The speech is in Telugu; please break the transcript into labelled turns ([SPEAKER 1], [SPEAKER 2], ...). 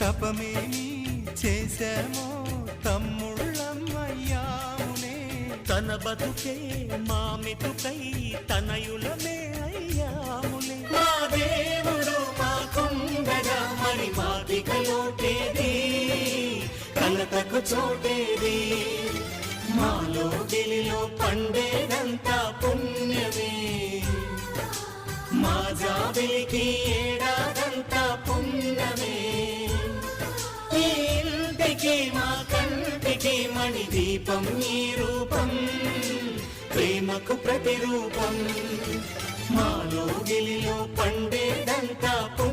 [SPEAKER 1] తపమేమి చేశామో తమ్ముళ్ళమయ్యామునే.
[SPEAKER 2] తన బతుకే మామితుకై తనయులమే అయ్యాములే.
[SPEAKER 1] మా దేవుడు మాకుండగా మరి మాదిక లోటేది, కలతకు చోటేది. మాలో గిలిలో పండేదంతా పుణ్యమే, మా జాబిలికి ఏడాదంతా పుణ్యమే. ఈ ఇంటికి మా కంటికి మణి దీపం ఈ రూపం, ప్రేమకు ప్రతిరూపం. మాలో గిలిలో పండేదంతా పుణ్యమే.